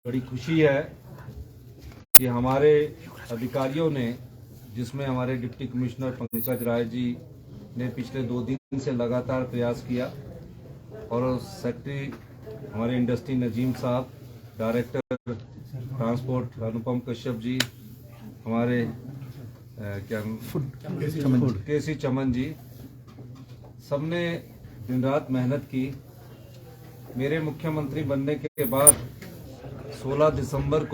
बड़ी खुशी है कि हमारे अधिकारियों ने, जिसमें हमारे डिप्टी कमिश्नर पंकज राय जी ने पिछले 2 दिन से लगातार प्रयास किया और सेक्रेटरी हमारे इंडस्ट्री नजीम साहब, डायरेक्टर ट्रांसपोर्ट अनुपम कश्यप जी, हमारे केसी चमन जी, सबने दिन रात मेहनत की। मेरे मुख्यमंत्री बनने के बाद 16 दिसंबर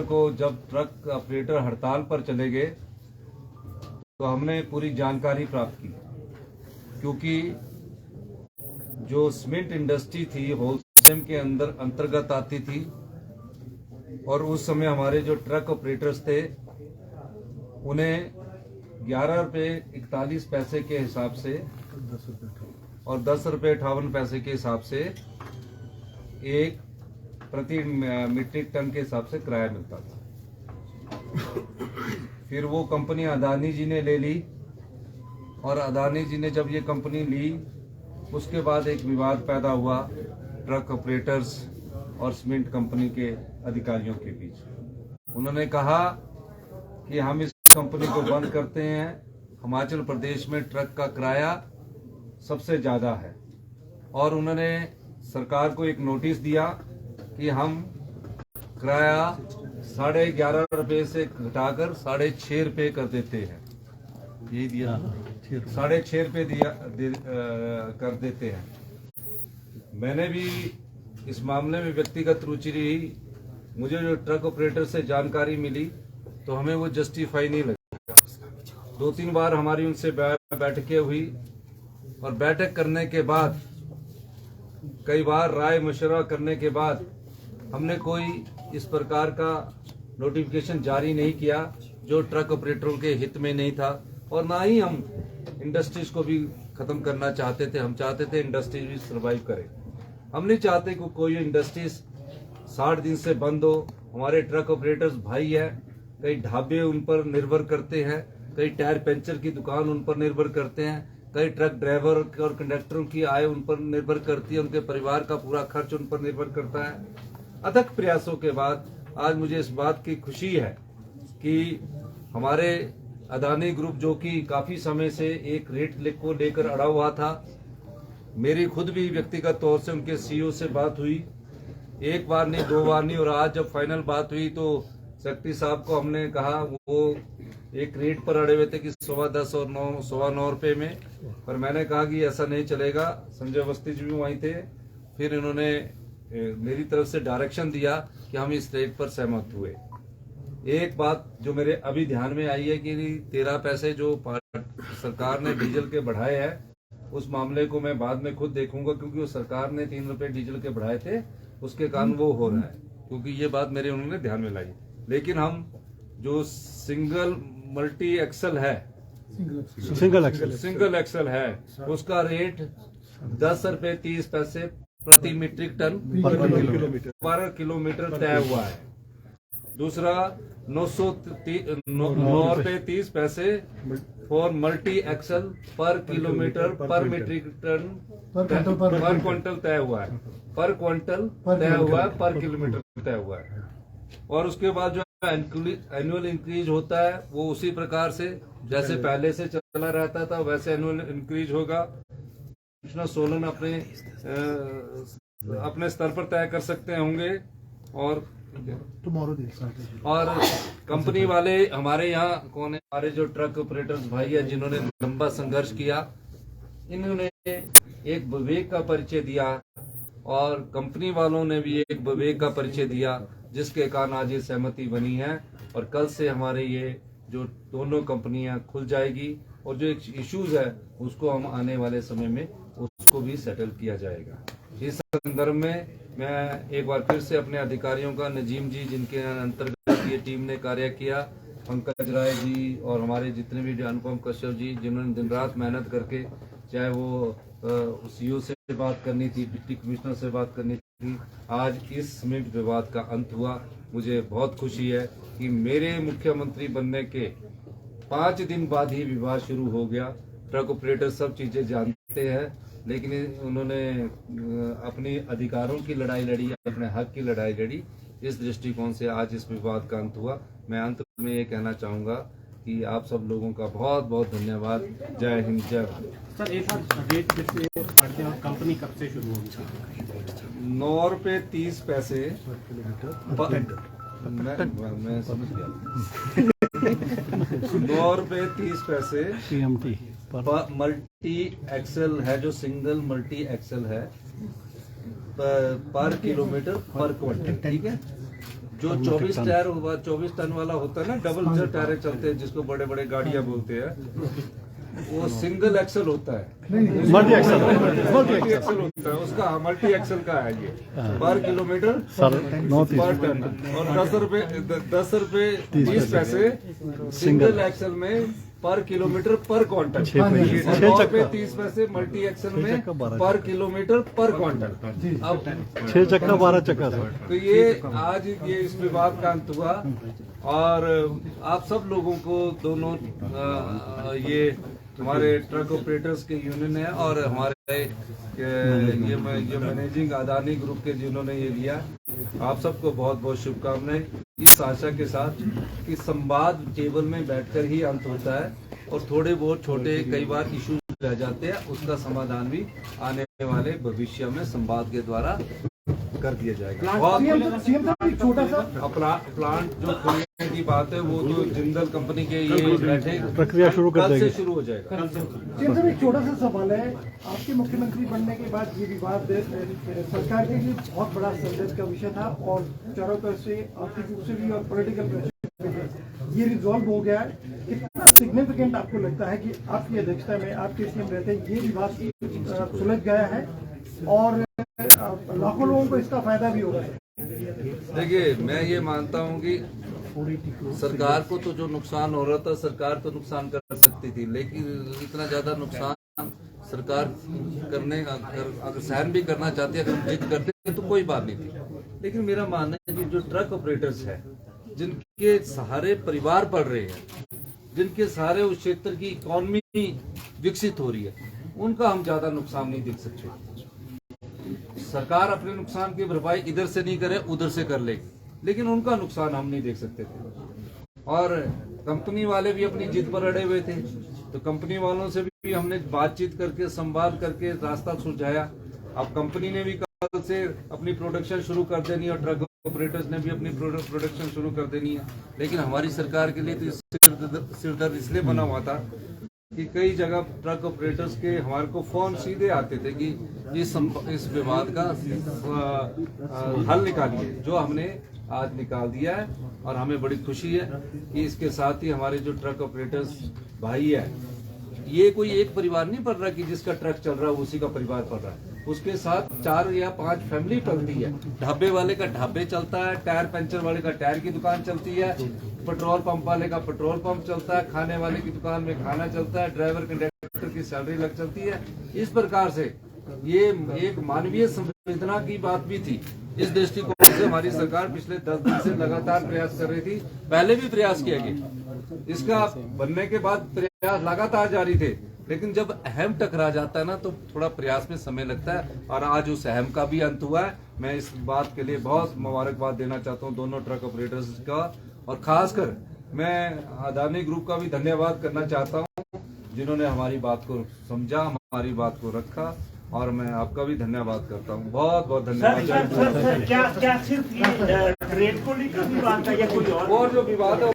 को जब ट्रक ऑपरेटर हड़ताल पर चले गए तो हमने पूरी जानकारी प्राप्त की, क्योंकि जो सीमेंट इंडस्ट्री थी होलसेल के अंतर्गत आती थी और उस समय हमारे जो ट्रक ऑपरेटर्स थे उन्हें 11 रुपये 41 पैसे के हिसाब से और 10 रुपये 58 पैसे के हिसाब से एक प्रति मीट्रिक टन के हिसाब से किराया मिलता था। फिर वो कंपनी अदानी जी ने ले ली और अदानी जी ने जब ये कंपनी ली उसके बाद एक विवाद पैदा हुआ ट्रक ऑपरेटर्स और सीमेंट कंपनी के अधिकारियों के बीच। उन्होंने कहा कि हम इस कंपनी को बंद करते हैं। हिमाचल प्रदेश में ट्रक का किराया सबसे ज्यादा है और उन्होंने सरकार को एक नोटिस दिया कि हम किराया 11.5 रुपये से घटाकर 6.5 रुपये कर देते हैं। यही दिया 6.5 रुपये कर देते हैं। मैंने भी इस मामले में व्यक्तिगत रुचि रही। मुझे जो ट्रक ऑपरेटर से जानकारी मिली तो हमें वो जस्टिफाई नहीं लगा। 2-3 बार हमारी उनसे बैठकें हुई और बैठक करने के बाद कई बार राय मशवरा करने के बाद हमने कोई इस प्रकार का नोटिफिकेशन जारी नहीं किया जो ट्रक ऑपरेटरों के हित में नहीं था, और ना ही हम इंडस्ट्रीज को भी खत्म करना चाहते थे। हम चाहते थे इंडस्ट्रीज भी सर्वाइव करे। हम नहीं चाहते कि कोई इंडस्ट्रीज 60 दिन से बंद हो। हमारे ट्रक ऑपरेटर्स भाई है, कई ढाबे उन पर निर्भर करते हैं, कई टायर पंचर की दुकान उन पर निर्भर करते हैं, कई ट्रक ड्राइवर और कंडक्टरों की आय उन पर निर्भर करती है, उनके परिवार का पूरा खर्च उन पर निर्भर करता है। अथक प्रयासों के बाद आज मुझे इस बात की खुशी है कि हमारे अदानी ग्रुप, जो कि काफी समय से एक रेट को लेकर अड़ा हुआ था, मेरी खुद भी व्यक्तिगत तौर से उनके सीईओ से बात हुई, 1 बार नहीं 2 बार नहीं, और आज जब फाइनल बात हुई तो सेक्रेटरी साहब को हमने कहा, वो एक रेट पर अड़े हुए थे कि 10.15 और 9.15 रुपये में, पर मैंने कहा कि ऐसा नहीं चलेगा। संजय अवस्थी जी भी वहीं थे। फिर इन्होंने मेरी तरफ से डायरेक्शन दिया कि हम इस रेट पर सहमत हुए। एक बात जो मेरे अभी ध्यान में आई है कि 13 पैसे जो सरकार ने डीजल के बढ़ाए हैं, उस मामले को मैं बाद में खुद देखूंगा, क्योंकि वो सरकार ने 3 रुपए डीजल के बढ़ाए थे, उसके कारण वो हो रहा है, क्योंकि ये बात मेरे उन्होंने ध्यान में लाई। लेकिन हम जो सिंगल एक्सल है उसका रेट 10 रुपए 30 पैसे प्रति मीट्रिक टन पर किलोमीटर तय हुआ है। दूसरा 9 रुपए 30 पैसे फॉर मल्टी एक्सल पर किलोमीटर पर मीट्रिक टन पर क्विंटल तय हुआ है, पर क्विंटल तय हुआ है, पर किलोमीटर तय हुआ है। और उसके बाद जो एनुअल इंक्रीज होता है वो उसी प्रकार से जैसे पहले से चला रहता था वैसे एनुअल इंक्रीज होगा। कृष्णा सोलन अपने स्तर पर तय कर सकते होंगे। और कंपनी वाले हमारे यहाँ कौन है, हमारे जो ट्रक ऑपरेटर्स भाई है जिन्होंने लंबा संघर्ष किया, इन्होंने एक विवेक का परिचय दिया और कंपनी वालों ने भी एक विवेक का परिचय दिया, जिसके कारण आज ये सहमति बनी है। और कल से हमारे ये जो दोनों कंपनियां खुल जाएगी और जो एक इश्यूज है उसको हम आने वाले समय में उसको भी सेटल किया जाएगा। इस संदर्भ में मैं एक बार फिर से अपने अधिकारियों का, नजीम जी जिनके अंतर्गत ये टीम ने कार्य किया, पंकज राय जी और हमारे जितने भी अनुपम कश्यप जी जिन्होंने दिन रात मेहनत करके, चाहे वो सीईओ से बात करनी थी, डिप्टी कमिश्नर से बात करनी थी, आज इस सीमेंट विवाद का अंत हुआ। मुझे बहुत खुशी है कि मेरे मुख्यमंत्री बनने के 5 दिन बाद ही विवाद शुरू हो गया। ट्रक ऑपरेटर सब चीजें जानते सकते हैं, लेकिन उन्होंने अपने अधिकारों की लड़ाई लड़ी, अपने हक की लड़ाई लड़ी। इस दृष्टिकोण से आज इस विवाद का अंत हुआ। मैं अंत में ये कहना चाहूँगा कि आप सब लोगों का बहुत बहुत धन्यवाद। जय हिंद, जय भारत। सर, एक रेट कैसे बढ़ते हैं और कंपनी कब से शुरू होगी? 9 रुपये 30 पैसे मैं समझ गया। 9 रुपये 30 पैसे PMT मल्टी एक्सेल है, जो सिंगल मल्टी एक्सेल है, पर किलोमीटर पर क्विंटल। ठीक है। जो 24 टायर 24 टन वाला होता है ना, डबल टायर चलते हैं जिसको बड़े बड़े गाड़ियां बोलते हैं, वो सिंगल एक्सेल होता है। मल्टी एक्सेल होता है उसका, मल्टी एक्सेल का है ये। पर किलोमीटर पर टन। और 10 रुपये 30 पैसे सिंगल एक्सेल में पर किलोमीटर पर क्वांटल। 30 पैसे मल्टी एक्सेल में पर किलोमीटर पर क्वांटल। अब 6 चक्का 12 चक्का। तो ये आज ये इस विवाद का अंत हुआ, और आप सब लोगों को दोनों ये हमारे ट्रक ऑपरेटर्स के यूनियन है और हमारे ये मैनेजिंग अदानी ग्रुप के जिन्होंने ये लिया, आप सबको बहुत बहुत शुभकामनाएं, इस आशा के साथ कि संवाद टेबल में बैठकर ही अंत होता है, और थोड़े बहुत छोटे कई बार इश्यूज रह जाते हैं, उसका समाधान भी आने वाले भविष्य में संवाद के द्वारा कर दिया जाएगा। बहुत छोटा सा प्लांट जो खुलने की बात है, वो तो जिंदल कंपनी के ये बैठे प्रक्रिया शुरू कर देंगे, शुरू हो जाएगा। एक छोटा सा सवाल है, आपके मुख्यमंत्री बनने के बाद ये विवाद सरकार के लिए बहुत बड़ा संदेश का विषय था, और चारों तरफ से आर्थिक रूप से भी और पॉलिटिकल प्रेशर ये रिजॉल्व हो गया है। कितना सिग्निफिकेंट आपको लगता है कि आपकी अध्यक्षता में आपके सीएम रहते ये विवाद सुलझ गया है और लाखों लोगों को इसका फायदा भी होगा? देखिए, मैं ये मानता हूँ कि सरकार को तो जो नुकसान हो रहा था, सरकार तो नुकसान कर सकती थी, लेकिन इतना ज्यादा नुकसान सरकार करने अगर सहन भी करना चाहती है, अगर हम जिद करते तो कोई बात नहीं थी। लेकिन मेरा मानना है कि जो ट्रक ऑपरेटर्स है, जिनके सहारे परिवार पढ़ रहे हैं, जिनके सहारे उस क्षेत्र की इकोनॉमी विकसित हो रही है, उनका हम ज्यादा नुकसान नहीं देख सकते। सरकार अपने नुकसान की भरपाई इधर से नहीं करे, उधर से कर लेगी, लेकिन उनका नुकसान हम नहीं देख सकते थे। और कंपनी वाले भी अपनी जिद पर अड़े हुए थे, तो कंपनी वालों से भी हमने बातचीत करके, संवाद करके रास्ता सुलझाया। अब कंपनी ने भी कल से अपनी प्रोडक्शन शुरू कर देनी है, और ट्रक ऑपरेटर्स ने भी अपनी प्रोडक्शन शुरू कर देनी है। लेकिन हमारी सरकार के लिए तो सिरदर्द इसलिए बना हुआ था कि कई जगह ट्रक ऑपरेटर्स के हमारे को फोन सीधे आते थे कि इस विवाद का हल निकालिए, जो हमने आज निकाल दिया है। और हमें बड़ी खुशी है कि इसके साथ ही हमारे जो ट्रक ऑपरेटर्स भाई है, ये कोई एक परिवार नहीं पड़ रहा कि जिसका ट्रक चल रहा है उसी का परिवार पड़ रहा है, उसके साथ 4 या 5 फैमिली पलती है। ढाबे वाले का ढाबे चलता है, टायर पंचर वाले का टायर की दुकान चलती है, पेट्रोल पंप वाले का पेट्रोल पंप चलता है, खाने वाले की दुकान में खाना चलता है, ड्राइवर कंडक्टर की सैलरी लग चलती है। इस प्रकार से ये एक मानवीय संवेदना की बात भी थी। इस दृष्टिकोण से हमारी सरकार पिछले 10 दिन से लगातार प्रयास कर रही थी, पहले भी प्रयास किया गया, इसका बनने के बाद प्रयास लगातार जारी थे। लेकिन जब अहम टकरा जाता है ना, तो थोड़ा प्रयास में समय लगता है, और आज उस अहम का भी अंत हुआ है। मैं इस बात के लिए बहुत मुबारकबाद देना चाहता हूं दोनों ट्रक ऑपरेटर्स का, और खासकर मैं अदानी ग्रुप का भी धन्यवाद करना चाहता हूं, जिन्होंने हमारी बात को समझा, हमारी बात को रखा, और मैं आपका भी धन्यवाद करता हूं। बहुत बहुत धन्यवाद। क्या सिर्फ ये ट्रेड को लेकर विवाद था या कोई और जो विवाद है